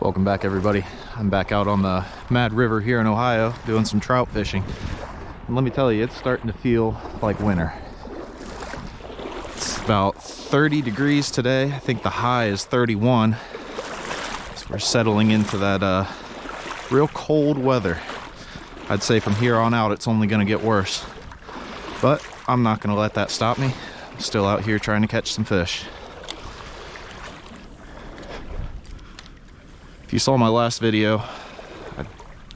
Welcome back, everybody. I'm back out on the Mad River here in Ohio doing some trout fishing. And let me tell you, it's starting to feel like winter. It's about 30 degrees today. I think the high is 31. So we're settling into that real cold weather. I'd say from here on out, it's only going to get worse. But I'm not going to let that stop me. I'm still out here trying to catch some fish. If you saw my last video, I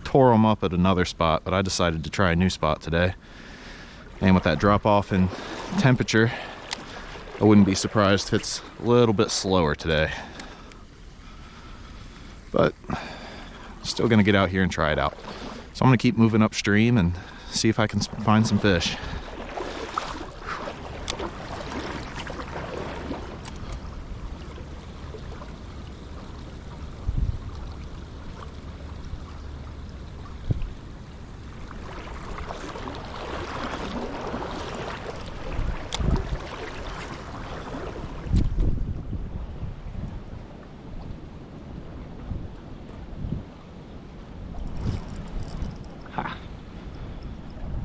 tore them up at another spot, but I decided to try a new spot today. And with that drop off in temperature, I wouldn't be surprised if it's a little bit slower today. But I'm still gonna get out here and try it out. So I'm gonna keep moving upstream and see if I can find some fish.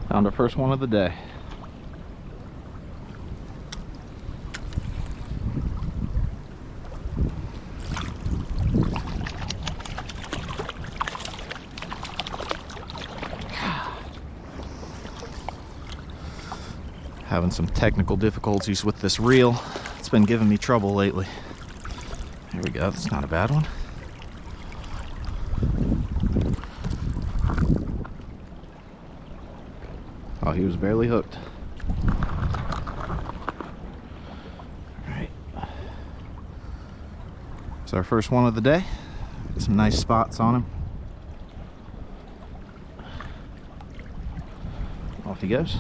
Found our first one of the day. Having some technical difficulties with this reel. It's been giving me trouble lately. Here we go, that's not a bad one. Oh, he was barely hooked. Alright. It's our first one of the day. Got some nice spots on him. Off he goes.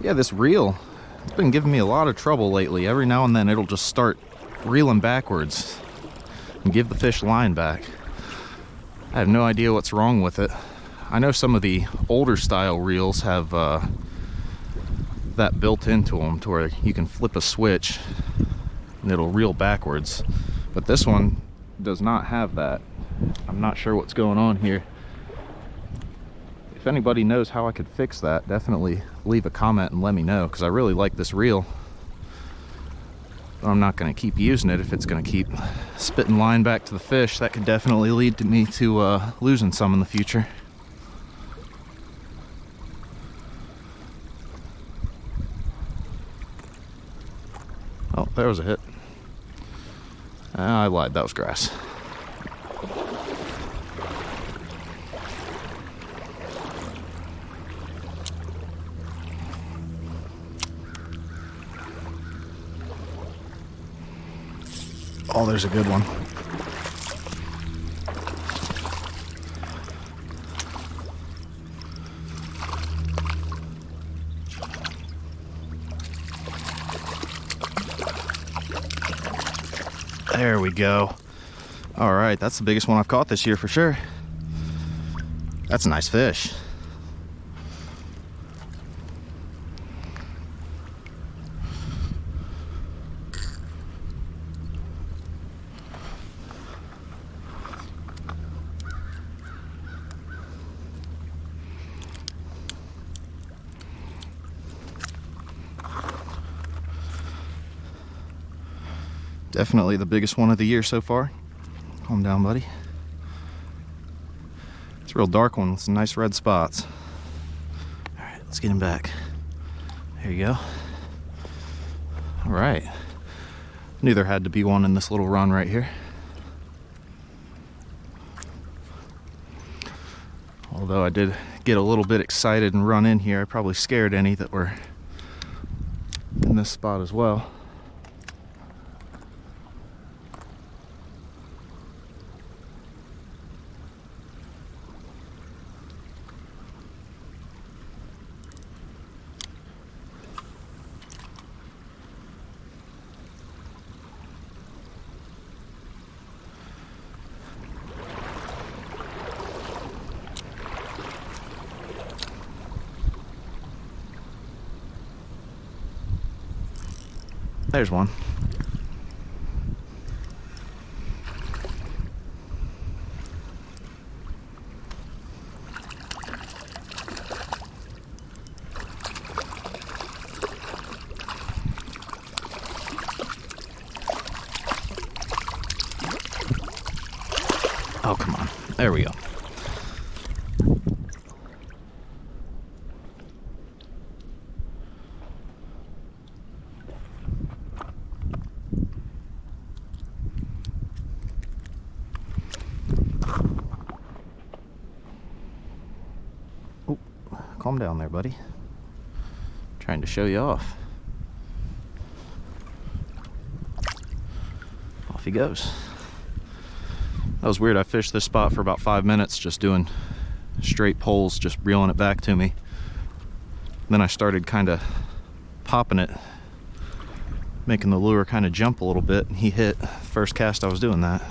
Yeah, this reel, it's been giving me a lot of trouble lately. Every now and then it'll just start reeling backwards and give the fish line back. I have no idea what's wrong with it. I know some of the older style reels have that built into them to where you can flip a switch and it'll reel backwards, but this one does not have that. I'm not sure what's going on here. If anybody knows how I could fix that, definitely leave a comment and let me know, because I really like this reel. But I'm not going to keep using it if it's going to keep spitting line back to the fish. That could definitely lead to me to losing some in the future. Oh, there was a hit. I lied, that was grass. Oh, there's a good one. There we go. All right, that's the biggest one I've caught this year for sure. That's a nice fish. Definitely the biggest one of the year so far. Calm down, buddy. It's a real dark one with some nice red spots. All right, let's get him back. There you go. All right. Knew there had to be one in this little run right here. Although I did get a little bit excited and run in here, I probably scared any that were in this spot as well. There's one. There we go. Oh, calm down there, buddy. Trying to show you off. Off he goes. That was weird. I fished this spot for about 5 minutes just doing straight poles, just reeling it back to me. Then I started kind of popping it, making the lure kind of jump a little bit, and he hit. First cast I was doing that.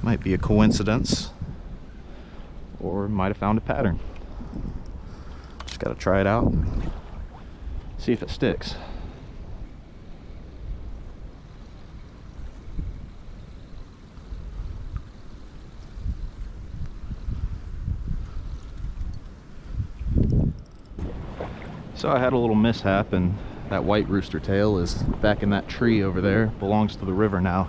Might be a coincidence, or might have found a pattern. Just got to try it out, see if it sticks. So I had a little mishap, and that white rooster tail is back in that tree over there. Belongs to the river now.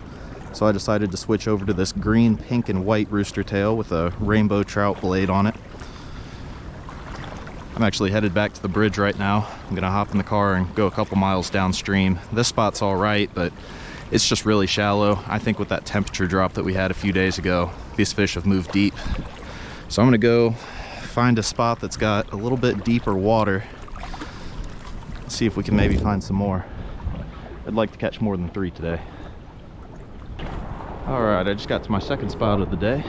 So I decided to switch over to this green, pink, and white rooster tail with a rainbow trout blade on it. I'm actually headed back to the bridge right now. I'm gonna hop in the car and go a couple miles downstream. This spot's all right, but it's just really shallow. I think with that temperature drop that we had a few days ago, these fish have moved deep. So I'm gonna go find a spot that's got a little bit deeper water. See if we can maybe find some more. I'd like to catch more than 3 today. Alright, I just got to my second spot of the day,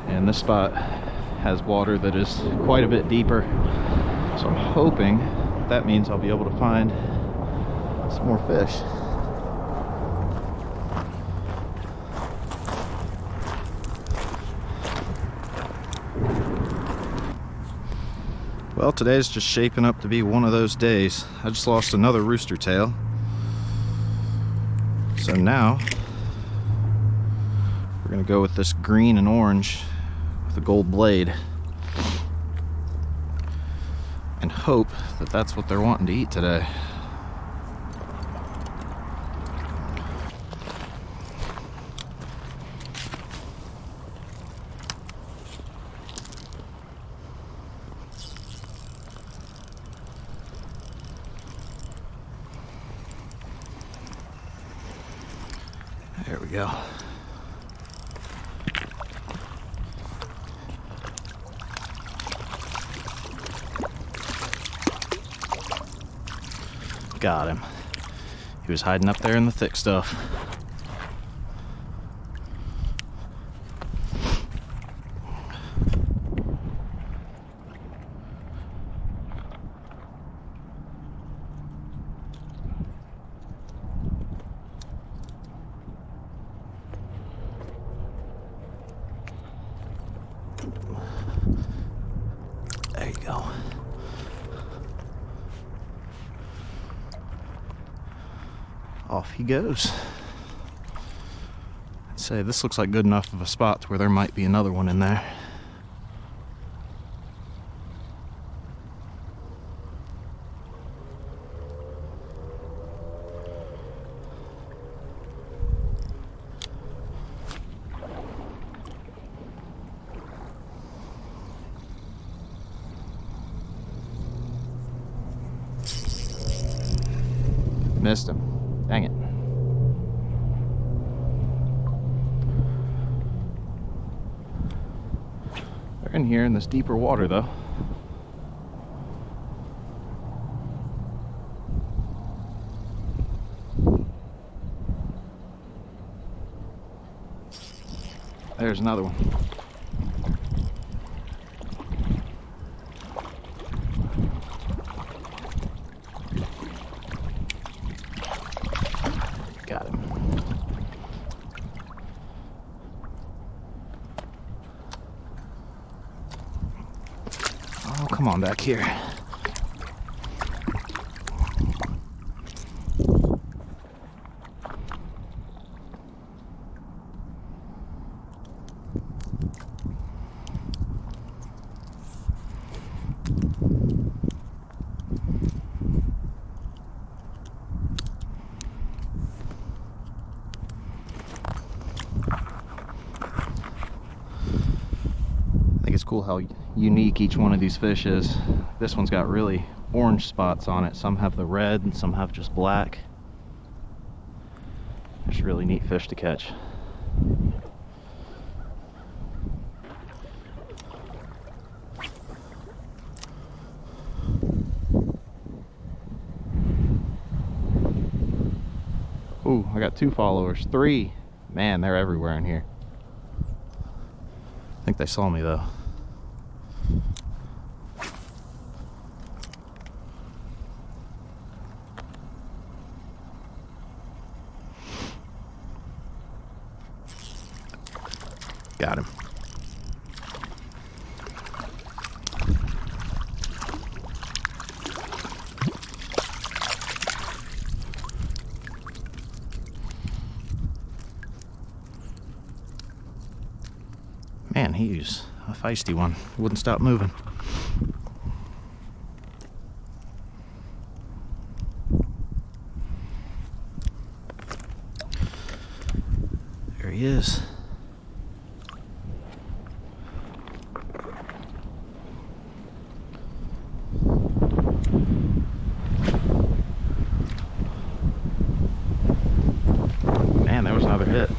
and this spot has water that is quite a bit deeper, so I'm hoping that means I'll be able to find some more fish. Well, today's just shaping up to be one of those days. I just lost another rooster tail. So now, we're gonna go with this green and orange with a gold blade and hope that that's what they're wanting to eat today. There we go. Got him. He was hiding up there in the thick stuff. There you go. Off he goes. I'd say this looks like good enough of a spot to where there might be another one in there. Missed him. Dang it. They're in here in this deeper water though. There's another one. Got him. Oh, come on back here. cool how unique each one of these fish is. This one's got really orange spots on it. Some have the red and some have just black. Just really neat fish to catch. Ooh, I got 2 followers. 3. Man, they're everywhere in here. I think they saw me though. Got him. Man, he's a feisty one. Wouldn't stop moving. There he is. Man, there was another hit.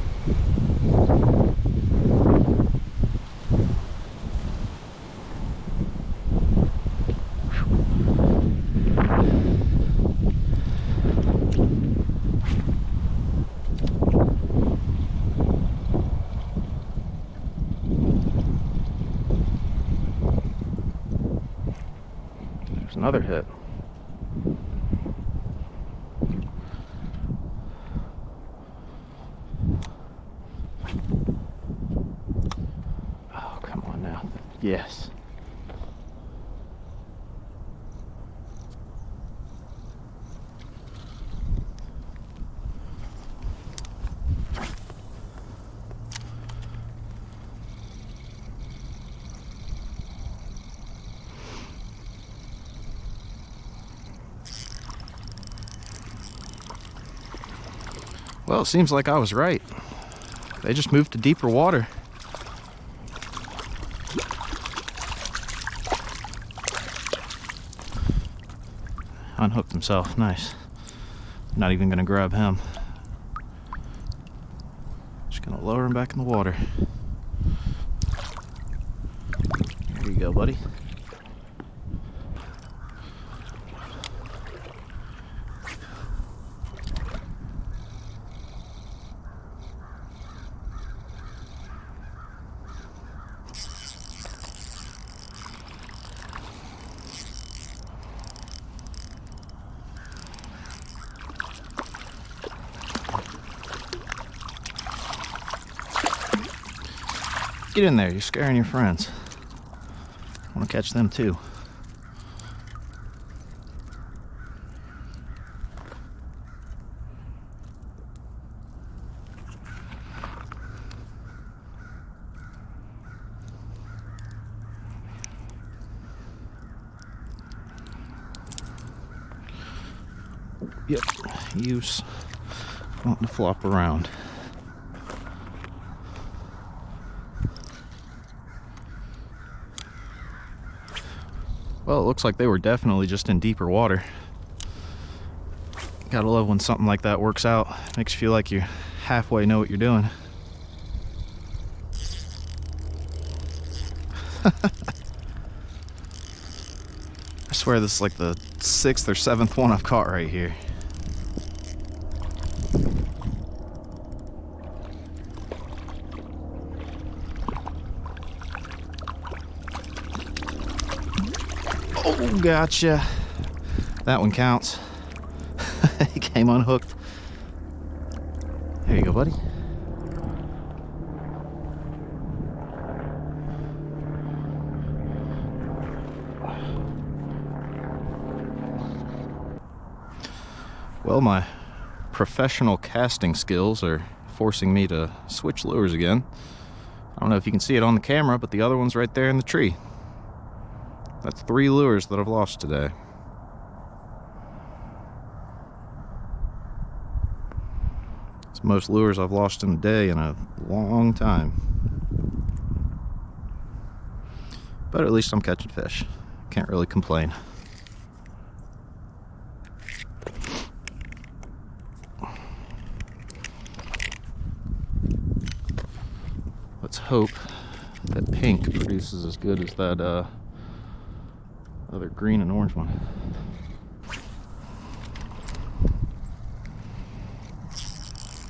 There's another hit. Oh, come on now. Yes. Well, it seems like I was right. They just moved to deeper water. Unhooked himself. Nice. Not even gonna grab him. Just gonna lower him back in the water. There you go, buddy. Get in there, you're scaring your friends. I want to catch them too. Yep, use wanting to flop around. Well, it looks like they were definitely just in deeper water. Gotta love when something like that works out. Makes you feel like you halfway know what you're doing. I swear this is like the 6th or 7th one I've caught right here. Oh, gotcha. That one counts. He came unhooked. There you go, buddy. Well, my professional casting skills are forcing me to switch lures again. I don't know if you can see it on the camera, but the other one's right there in the tree. That's 3 lures that I've lost today. It's the most lures I've lost in a day in a long time. but at least I'm catching fish. Can't really complain. Let's hope that pink produces as good as that other green and orange one.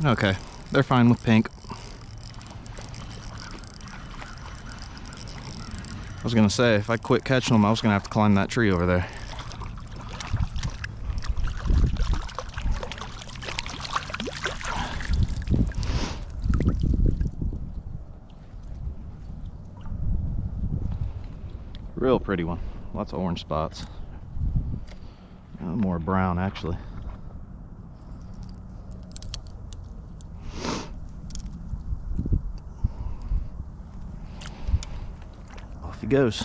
Okay, they're fine with pink. I was gonna say, if I quit catching them, I was gonna have to climb that tree over there. Real pretty one. Lots of orange spots. More brown, actually. Off he goes.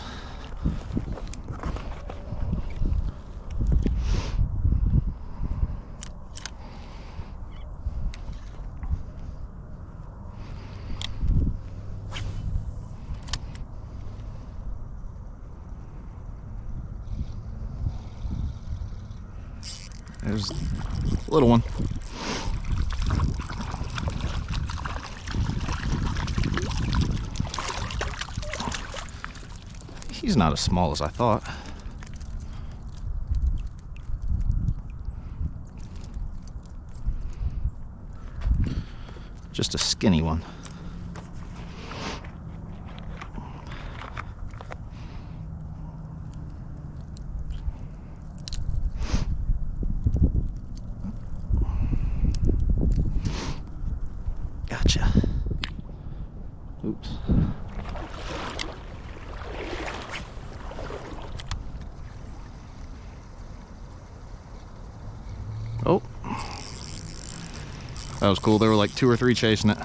There's a little one. He's not as small as I thought. Just a skinny one. Gotcha. Oops. Oh. That was cool. There were like 2 or 3 chasing it.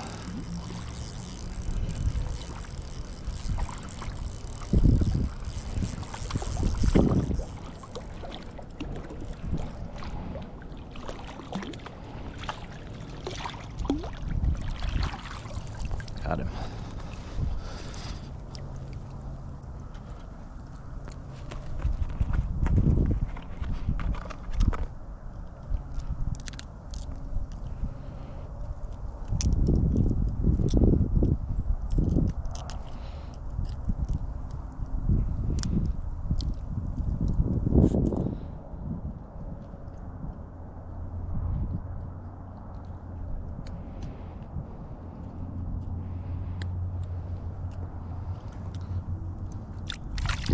Got him.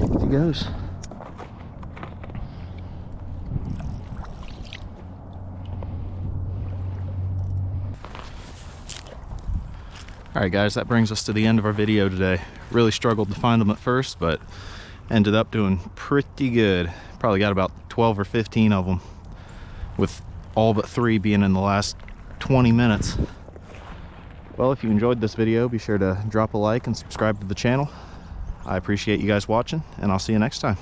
Off he goes. Alright guys, that brings us to the end of our video today. Really struggled to find them at first, but ended up doing pretty good. Probably got about 12 or 15 of them, with all but 3 being in the last 20 minutes. Well, if you enjoyed this video, be sure to drop a like and subscribe to the channel. I appreciate you guys watching, and I'll see you next time.